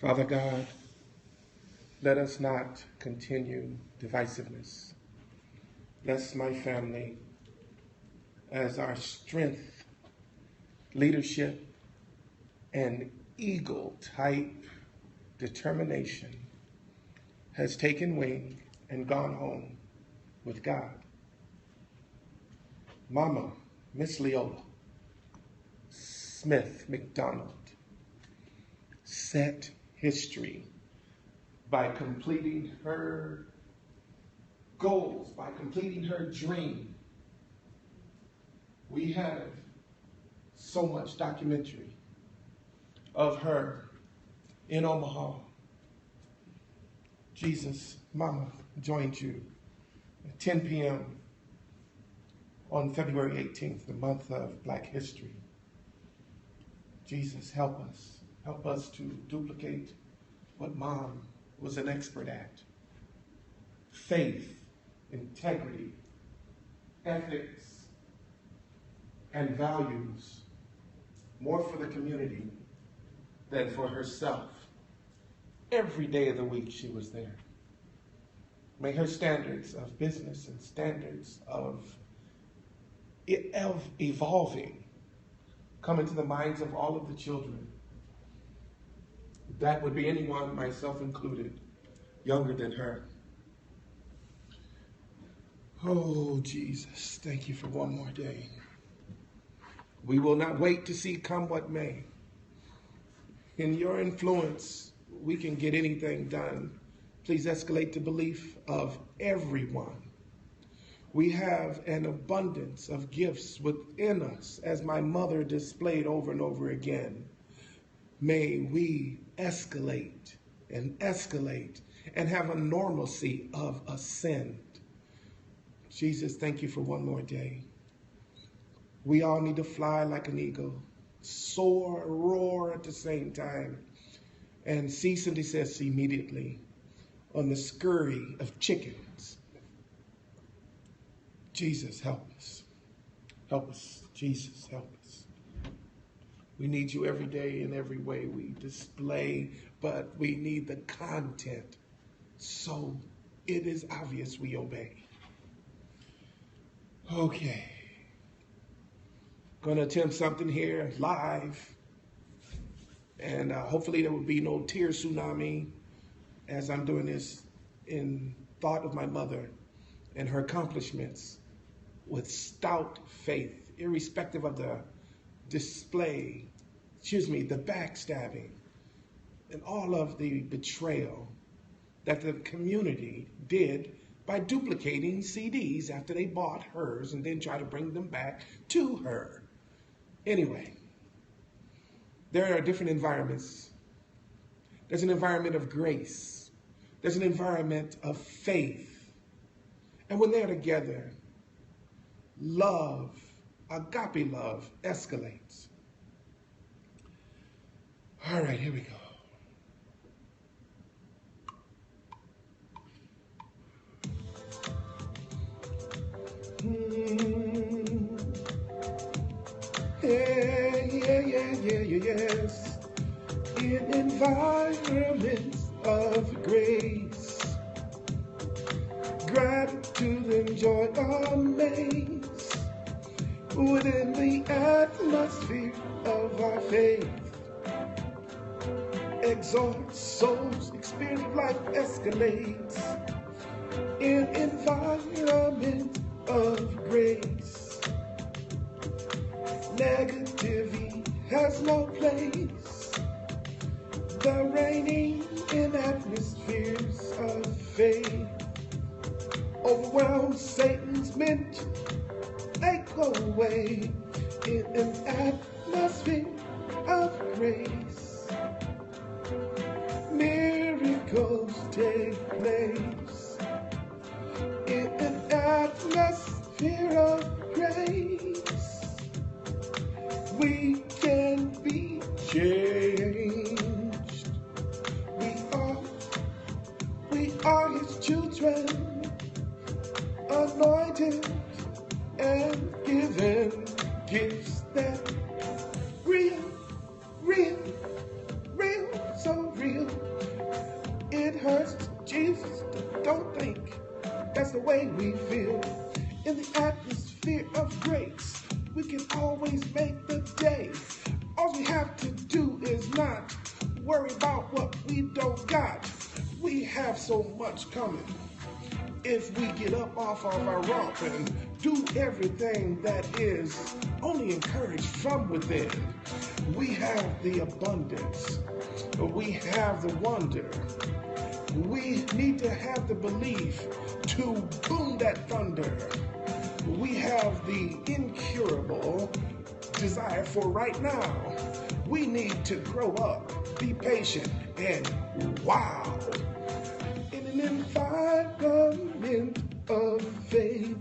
Father God, let us not continue divisiveness. Bless my family as our strength, leadership, and eagle-type determination has taken wing and gone home with God. Mama, Miss Leola Smith McDonald, set history by completing her goals, by completing her dream. We have so much documentary of her in Omaha. Jesus, Mama joined you at 10 p.m. on February 18th, the month of Black History. Jesus, help us to duplicate what Mom was an expert at. Faith, integrity, ethics, and values, more for the community than for herself. Every day of the week she was there. May her standards of business and standards of evolving come into the minds of all of the children. That would be anyone, myself included, younger than her. Oh, Jesus, thank you for one more day. We will not wait to see come what may. In your influence, we can get anything done. Please escalate the belief of everyone. We have an abundance of gifts within us, as my mother displayed over and over again. May we escalate and have a normalcy of ascend. Jesus, thank you for one more day. We all need to fly like an eagle, soar, roar at the same time, and cease and desist immediately on the scurry of chickens. Jesus, help us. Help us. Jesus, help us. We need you every day in every way we display, but we need the content so it is obvious we obey. Okay. Going to attempt something here live, and hopefully there will be no tear tsunami as I'm doing this in thought of my mother and her accomplishments with stout faith, irrespective of the the backstabbing and all of the betrayal that the community did by duplicating CDs after they bought hers and then try to bring them back to her. Anyway, there are different environments. There's an environment of grace. There's an environment of faith. And when they're together, love, agape love, escalates. All right, here we go. Yes. In environments of grace, gratitude and joy amaze within the atmosphere of our faith. Exhort souls, experience life escalates in environment of grace. Negativity has no place. The reigning in atmospheres of faith overwhelm Satan's mint. They go away in an atmosphere of grace. Miracles take place in an atmosphere of grace. We can be changed. We are his children, anointed and given gifts that real, so real. that's the way we feel. In the atmosphere of grace, we can always make the day. All we have to do is not worry about what we don't got. We have so much coming if we get up off of our romp and do everything that is only encouraged from within. We have the abundance. We have the wonder. We need to have the belief to boom that thunder. We have the incurable desire for right now. We need to grow up, be patient, and wow. In an environment of faith,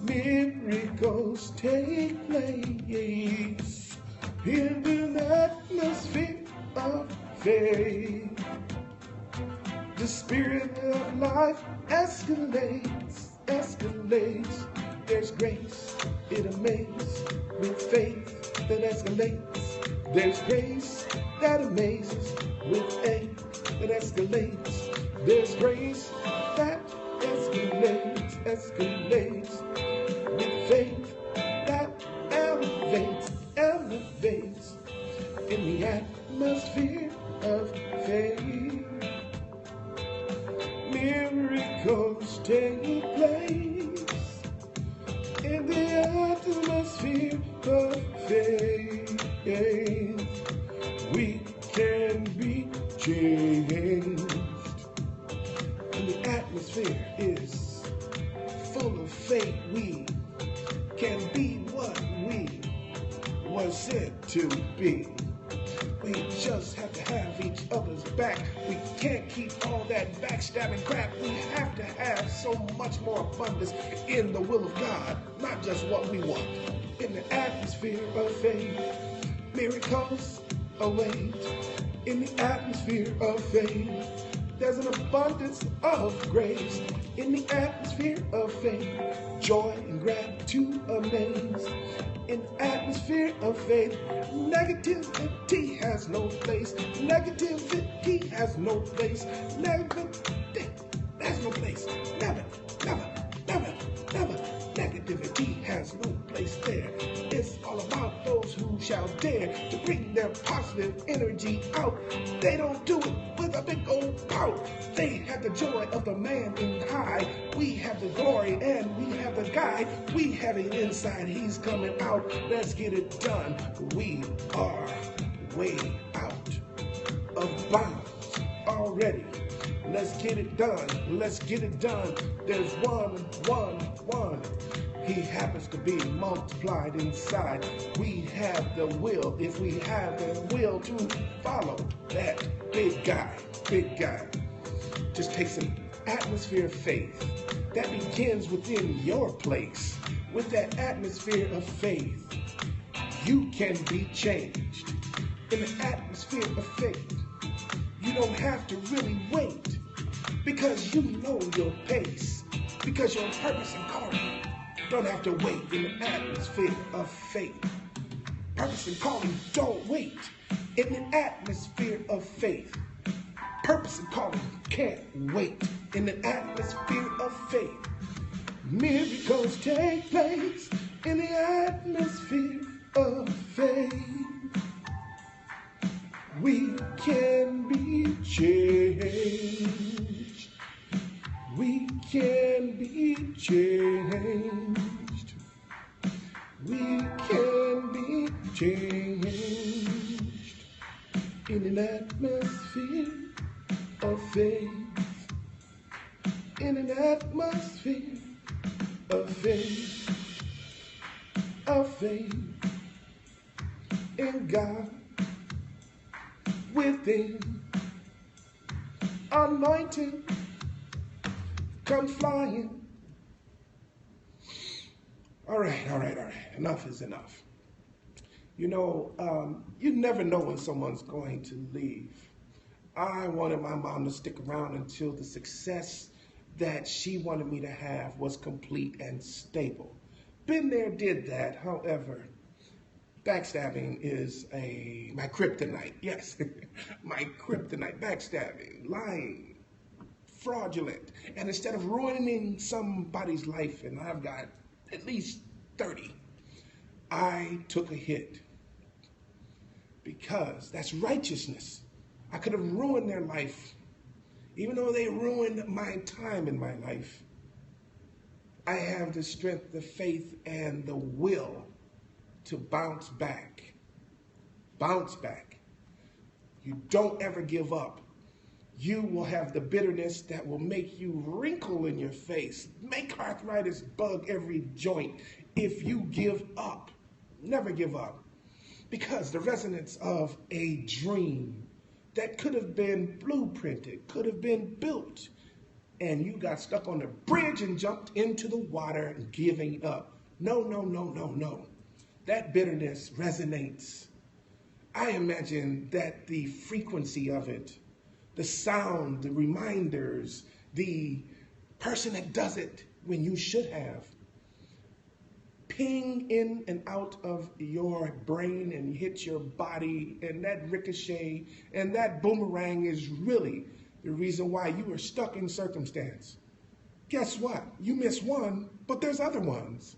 miracles take place. In an atmosphere of faith, the spirit of life escalates, escalates. There's grace, it amazes, with faith that escalates. There's grace that amazes, with faith that escalates. There's grace that escalates, escalates, with faith that elevates, elevates. In the atmosphere of faith, miracles take place. In the atmosphere of faith, we can be changed. And the atmosphere is full of faith. We can be what we were said to be. We just have to have each other's back. We can't keep all that backstabbing crap. We have to have so much more abundance in the will of God, not just what we want. In the atmosphere of faith, miracles await. In the atmosphere of faith, there's an abundance of grace. In the atmosphere of faith, joy and gratitude amaze. In the atmosphere of faith, negativity has no place. Negativity has no place. Negativity has no place. Never, never, never, never. Negativity has no place there. It's all about those who shall dare to bring their positive energy out. They don't do it with a big old pout. They have the joy of the man in high. We have the glory and we have the guy. We have it inside, he's coming out. Let's get it done. We are way out of bounds already. Let's get it done. Let's get it done. There's one. He happens to be multiplied inside. We have the will, if we have the will to follow that big guy. Just take some atmosphere of faith that begins within your place. With that atmosphere of faith, you can be changed. In the atmosphere of faith, you don't have to really wait, because you know your pace, because your purpose and calling don't have to wait. In the atmosphere of faith, purpose and calling don't wait. In the atmosphere of faith, purpose and calling can't wait. In the atmosphere of faith, miracles take place. In the atmosphere of faith, we can be changed. We can be changed. We can be changed. In an atmosphere of faith. In an atmosphere of faith. Of faith in God. Within, anointing comes flying. All right. Enough is enough. You know, you never know when someone's going to leave. I wanted my mom to stick around until the success that she wanted me to have was complete and stable. Been there, did that. However, backstabbing is my kryptonite. Yes, my kryptonite. Backstabbing, lying, fraudulent. And instead of ruining somebody's life, and I've got at least 30, I took a hit. Because that's righteousness. I could have ruined their life. Even though they ruined my time in my life, I have the strength, the faith, and the will to bounce back. Bounce back. You don't ever give up. You will have the bitterness that will make you wrinkle in your face, make arthritis bug every joint if you give up. Never give up. Because the resonance of a dream that could have been blueprinted, could have been built, and you got stuck on the bridge and jumped into the water giving up. No, no, no, no, no. That bitterness resonates. I imagine that the frequency of it, the sound, the reminders, the person that does it when you should have, ping in and out of your brain and hit your body, and that ricochet and that boomerang is really the reason why you are stuck in circumstance. Guess what? You miss one, but there's other ones.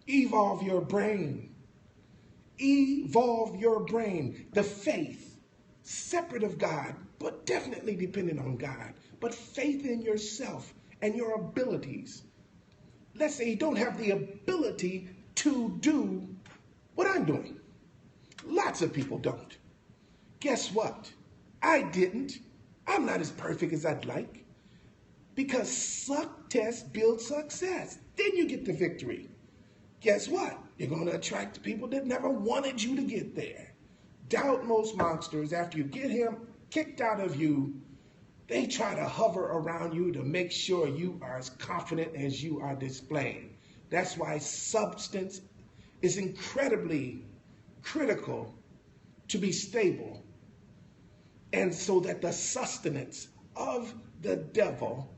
Evolve your brain. Evolve your brain. The faith, separate of God, but definitely dependent on God, but faith in yourself and your abilities. Let's say you don't have the ability to do what I'm doing. Lots of people don't. Guess what? I didn't. I'm not as perfect as I'd like. Because suck test builds success. Then you get the victory. Guess what? You're going to attract people that never wanted you to get there. Doubt most monsters, after you get him kicked out of you, they try to hover around you to make sure you are as confident as you are displaying. That's why substance is incredibly critical to be stable. And so that the sustenance of the devil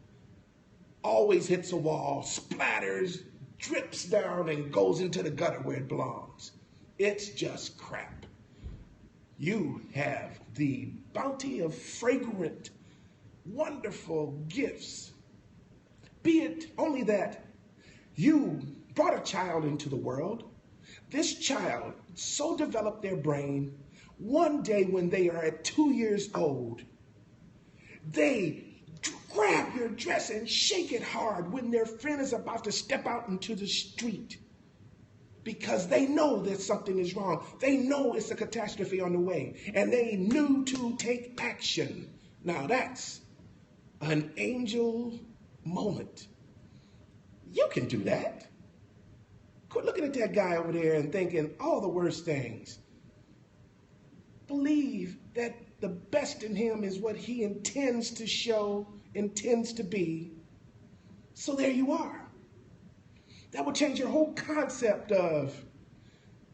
always hits a wall, splatters, drips down, and goes into the gutter where it belongs. It's just crap. You have the bounty of fragrant, wonderful gifts. Be it only that you brought a child into the world. This child so developed their brain, one day when they are at 2 years old, they grab your dress and shake it hard when their friend is about to step out into the street, because they know that something is wrong. They know it's a catastrophe on the way, and they knew to take action. Now that's an angel moment. You can do that. Quit looking at that guy over there and thinking all the worst things. Believe that the best in him is what he intends to show, intends to be. So there you are. That will change your whole concept of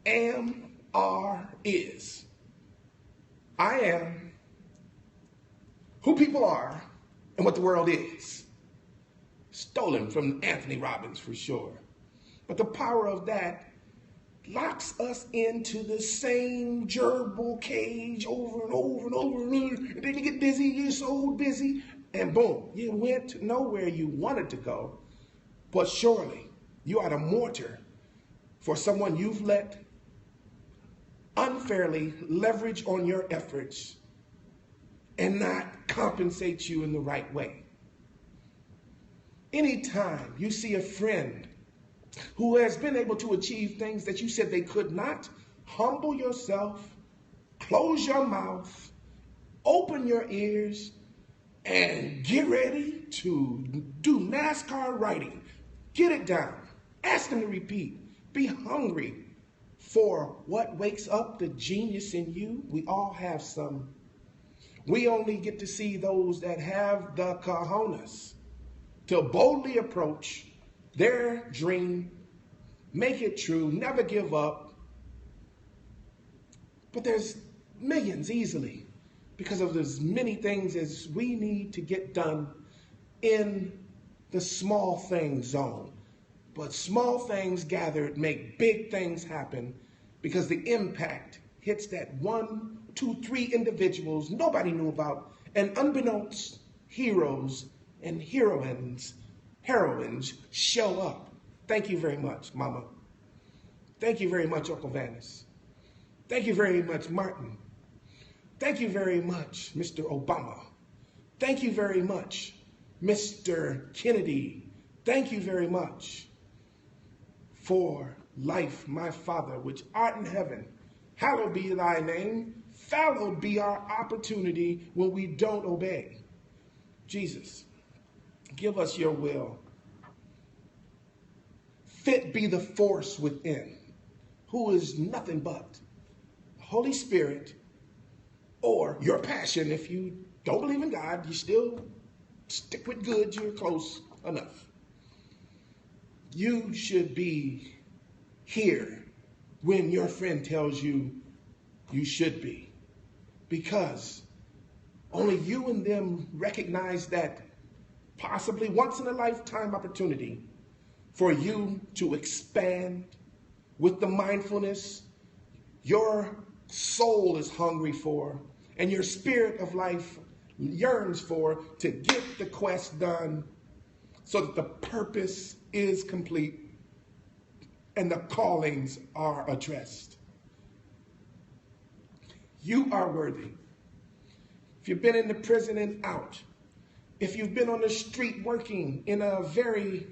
am, are, is. I am who people are and what the world is. Stolen from Anthony Robbins for sure. But the power of that locks us into the same gerbil cage over and over and over and over. And then you get busy, you're so busy, and boom, you went nowhere you wanted to go. But surely you are the mortar for someone you've let unfairly leverage on your efforts and not compensate you in the right way. Anytime you see a friend who has been able to achieve things that you said they could not, humble yourself, close your mouth, open your ears, and get ready to do NASCAR writing. Get it down. Ask them to repeat. Be hungry for what wakes up the genius in you. We all have some. We only get to see those that have the cojones to boldly approach their dream, make it true, never give up. But there's millions easily, because of as many things as we need to get done in the small things zone. But small things gathered make big things happen, because the impact hits that 1, 2, 3 individuals nobody knew about, and unbeknownst heroes and heroines show up. Thank you very much, Mama. Thank you very much, Uncle Vanis. Thank you very much, Martin. Thank you very much, Mr. Obama. Thank you very much, Mr. Kennedy. Thank you very much for life, my Father, which art in heaven. Hallowed be thy name. Fallow be our opportunity when we don't obey. Jesus, give us your will. Fit be the force within, who is nothing but the Holy Spirit, or your passion. If you don't believe in God, you still stick with good, you're close enough. You should be here when your friend tells you you should be, because only you and them recognize that possibly once in a lifetime opportunity for you to expand with the mindfulness your soul is hungry for and your spirit of life yearns for, to get the quest done so that the purpose is complete and the callings are addressed. You are worthy. If you've been in the prison and out, if you've been on the street working in a very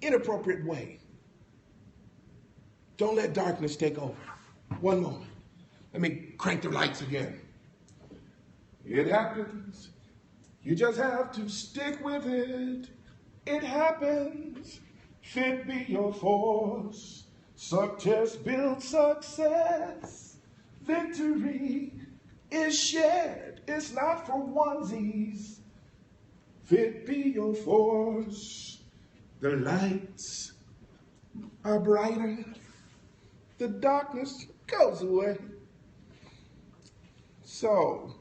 inappropriate way, don't let darkness take over. One moment. Let me crank the lights again. It happens. You just have to stick with it. It happens. Fit be your force. Success builds success. Victory is shared. It's not for onesies. Fit be your force. The lights are brighter. The darkness goes away. So,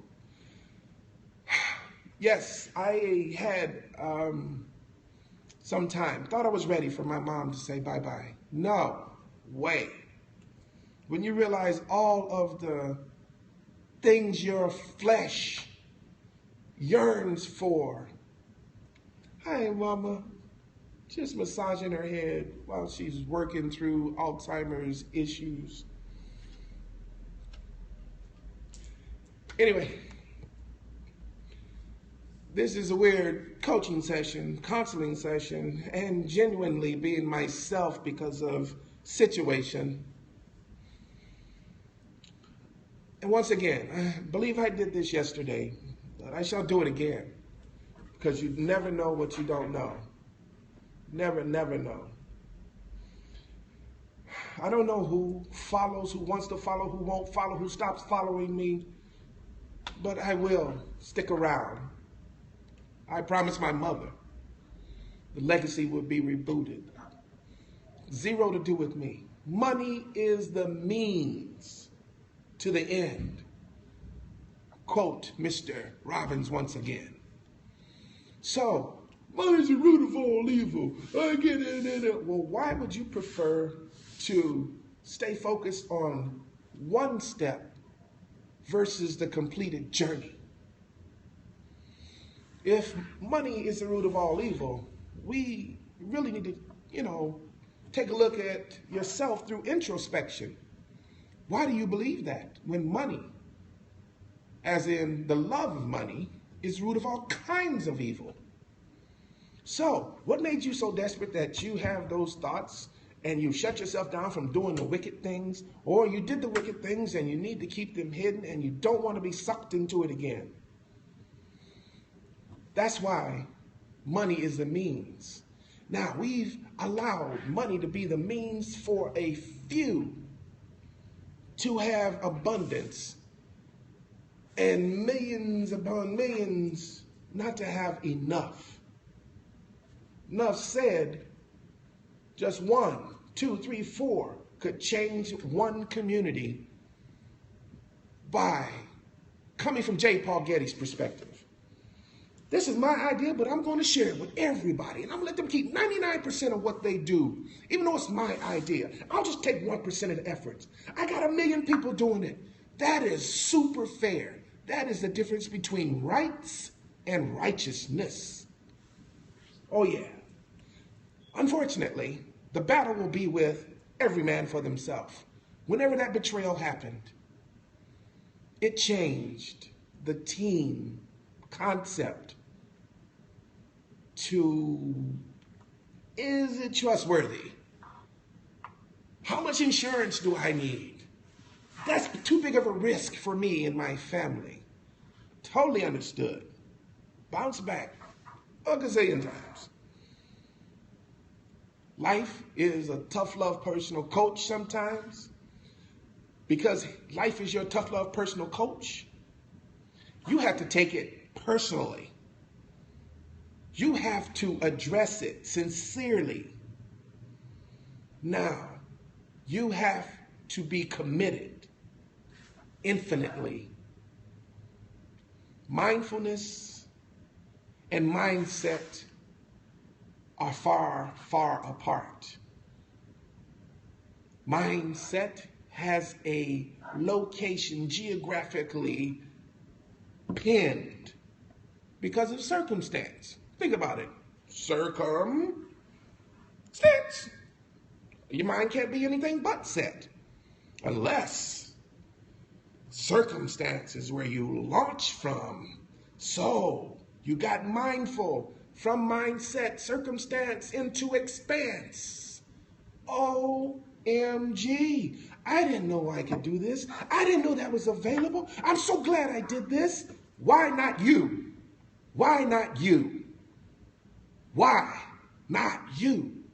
yes, I had some time. Thought I was ready for my mom to say bye-bye. No way. When you realize all of the things your flesh yearns for. Hi, Mama. Just massaging her head while she's working through Alzheimer's issues. Anyway, this is a weird coaching session, counseling session, and genuinely being myself because of situation. And once again, I believe I did this yesterday, but I shall do it again, because you never know what you don't know. Never know. I don't know who follows, who wants to follow, who won't follow, who stops following me, but I will stick around. I promised my mother the legacy would be rebooted. Zero to do with me. Money is the means to the end. Quote Mr. Robbins once again. So, money is the root of all evil. I get it. Well, why would you prefer to stay focused on one step versus the completed journey? If money is the root of all evil, we really need to, take a look at yourself through introspection. Why do you believe that when money, as in the love of money, is the root of all kinds of evil? So, what made you so desperate that you have those thoughts and you shut yourself down from doing the wicked things, or you did the wicked things and you need to keep them hidden and you don't want to be sucked into it again? That's why money is the means. Now, we've allowed money to be the means for a few to have abundance and millions upon millions not to have enough. Enough said, just 1, 2, 3, 4 could change one community by coming from J. Paul Getty's perspective. This is my idea, but I'm going to share it with everybody, and I'm going to let them keep 99% of what they do, even though it's my idea. I'll just take 1% of the efforts. I got 1 million people doing it. That is super fair. That is the difference between rights and righteousness. Oh yeah. Unfortunately, the battle will be with every man for themselves. Whenever that betrayal happened, it changed the team concept to, is it trustworthy? How much insurance do I need? That's too big of a risk for me and my family. Totally understood. Bounce back a gazillion times. Life is a tough love personal coach sometimes. Because life is your tough love personal coach, you have to take it personally. You have to address it sincerely. Now, you have to be committed infinitely. Mindfulness and mindset are far, far apart. Mindset has a location geographically pinned because of circumstance. Think about it. Circumstance. Your mind can't be anything but set unless circumstance is where you launch from. So you got mindful from mindset, circumstance into expanse. OMG. I didn't know I could do this. I didn't know that was available. I'm so glad I did this. Why not you? Why not you? Why not you?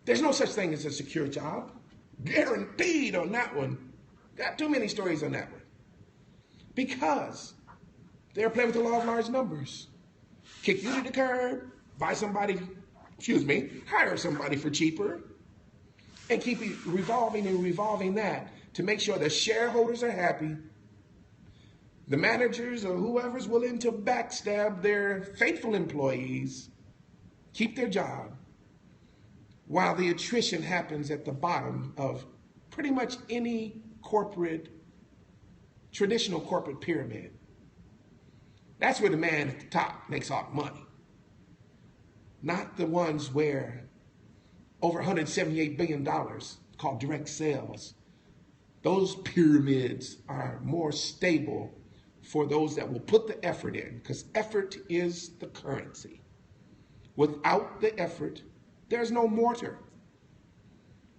There's no such thing as a secure job. Guaranteed on that one. Got too many stories on that one. Because they're playing with the law of large numbers. Kick you to the curb, hire somebody for cheaper, and keep it revolving and revolving that to make sure the shareholders are happy, the managers or whoever's willing to backstab their faithful employees, keep their job, while the attrition happens at the bottom of pretty much any traditional corporate pyramid. That's where the man at the top makes all the money. Not the ones where over $178 billion called direct sales. Those pyramids are more stable for those that will put the effort in, because effort is the currency. Without the effort, there's no mortar.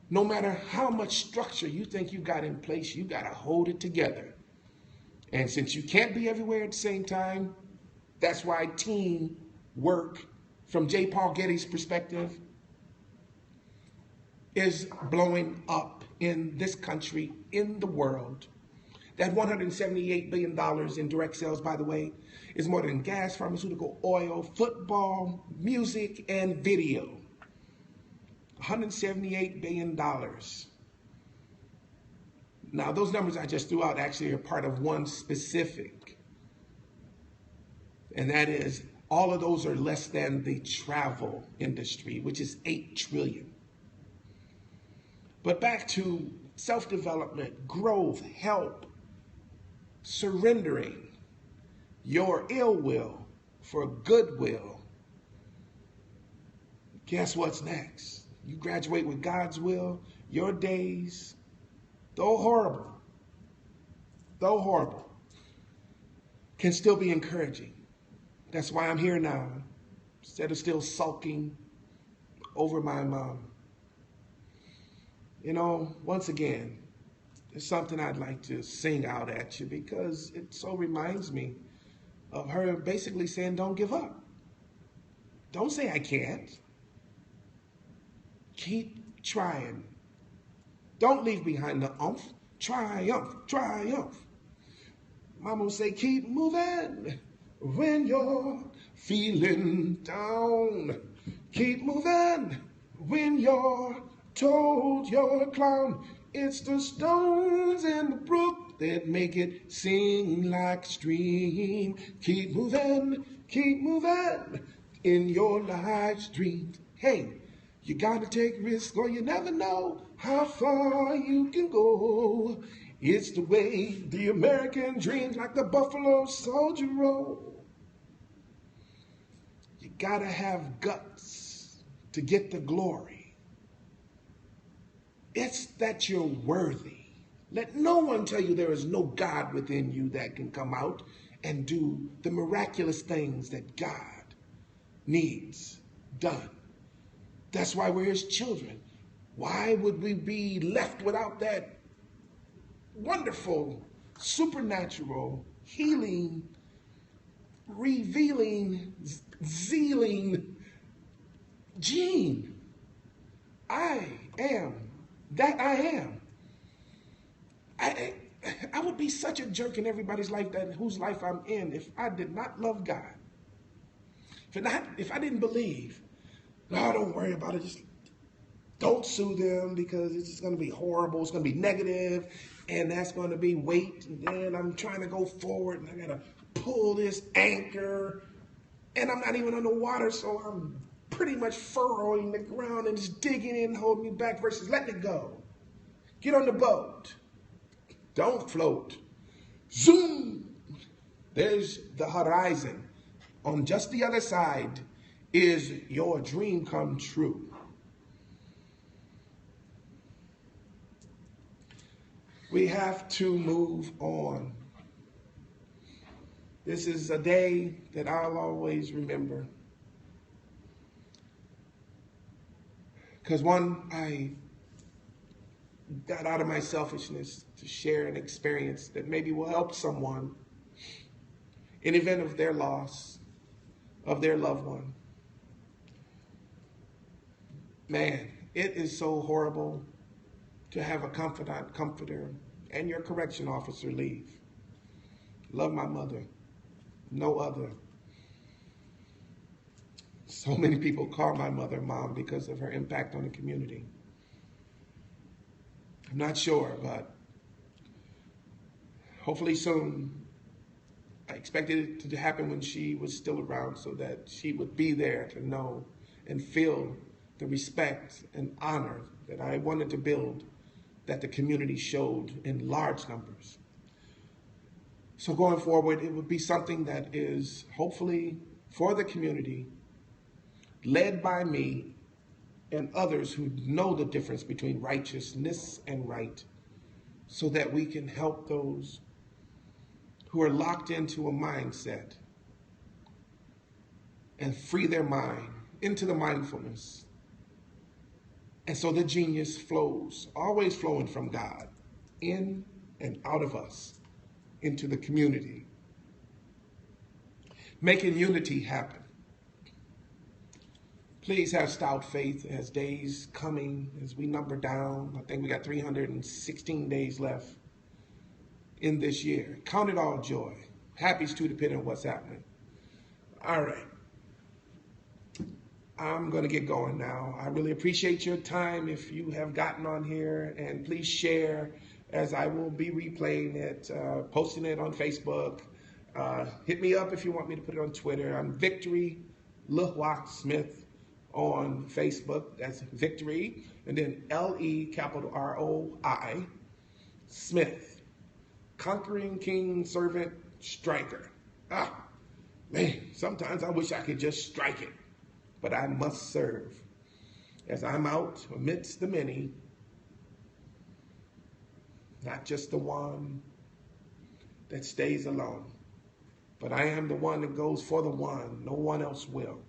No matter how much structure you think you got in place, you got to hold it together. And since you can't be everywhere at the same time, that's why team work, from J. Paul Getty's perspective, is blowing up in this country, in the world. That $178 billion in direct sales, by the way, is more than gas, pharmaceutical, oil, football, music, and video. $178 billion. Now, those numbers I just threw out actually are part of one specific. And that is, all of those are less than the travel industry, which is $8 trillion. But back to self-development, growth, help, surrendering your ill will for goodwill. Guess what's next? You graduate with God's will, your days, though horrible, can still be encouraging. That's why I'm here now, instead of still sulking over my mom. You know, once again, there's something I'd like to sing out at you, because it so reminds me of her basically saying, don't give up. Don't say I can't. Keep trying. Don't leave behind the umph. Triumph, triumph. Mama will say, keep moving when you're feeling down. Keep moving when you're told you're a clown. It's the stones in the brook that make it sing like a stream. Keep moving in your life's dreams. Hey, you gotta take risks, or you never know how far you can go. It's the way the American dreams, like the Buffalo Soldier roll. You gotta have guts to get the glory. It's that you're worthy. Let no one tell you there is no God within you that can come out and do the miraculous things that God needs done. That's why we're his children. Why would we be left without that wonderful, supernatural, healing, revealing, zealing gene? I am that I am. I would be such a jerk in everybody's life whose life I'm in if I did not love God. If I didn't believe, no, don't worry about it. Just don't sue them because it's just going to be horrible. It's going to be negative, and that's going to be weight. And then I'm trying to go forward, and I got to pull this anchor, and I'm not even on the water, so I'm pretty much furrowing the ground and just digging in, holding me back versus letting it go. Get on the boat. Don't float. Zoom. There's the horizon. On just the other side is your dream come true. We have to move on. This is a day that I'll always remember. Because one, I got out of my selfishness to share an experience that maybe will help someone in event of their loss of their loved one. Man, it is so horrible to have a confidant, comforter, and your correction officer leave. Love my mother, no other. So many people call my mother Mom because of her impact on the community. I'm not sure, but hopefully soon. I expected it to happen when she was still around so that she would be there to know and feel the respect and honor that I wanted to build, that the community showed in large numbers. So going forward, it would be something that is hopefully for the community, led by me and others who know the difference between righteousness and right, so that we can help those who are locked into a mindset and free their mind into the mindfulness. And so the genius flows, always flowing from God, in and out of us, into the community, making unity happen. Please have stout faith as days coming, as we number down. I think we got 316 days left in this year. Count it all joy. Happy's too, depending on what's happening. All right. I'm going to get going now. I really appreciate your time if you have gotten on here, and please share as I will be replaying it, posting it on Facebook. Hit me up if you want me to put it on Twitter. I'm Victory LeRoi Smith on Facebook. That's Victory, and then LEROI Smith. Conquering King, Servant, Striker. Man, sometimes I wish I could just strike it, but I must serve. As I'm out amidst the many, not just the one that stays alone, but I am the one that goes for the one. No one else will.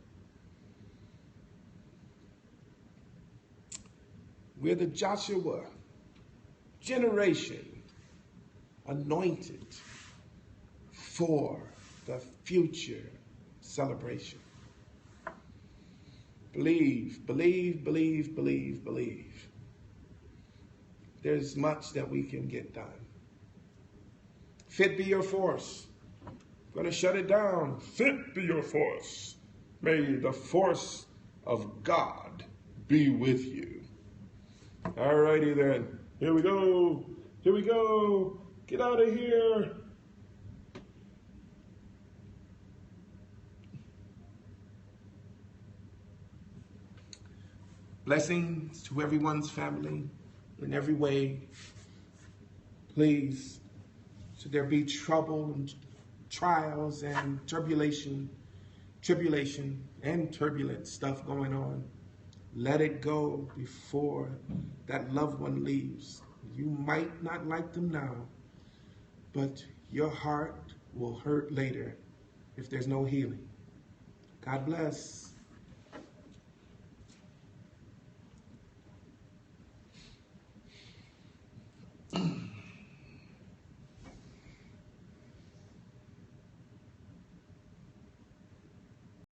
We're the Joshua generation, anointed for the future celebration. Believe, believe, believe, believe, believe. There's much that we can get done. Fit be your force. Going to shut it down. Fit be your force. May the force of God be with you. All righty then. Here we go. Here we go. Get out of here. Blessings to everyone's family in every way. Please, should there be trouble and trials and tribulation tribulation and turbulent stuff going on. Let it go before that loved one leaves. You might not like them now, but your heart will hurt later if there's no healing. God bless.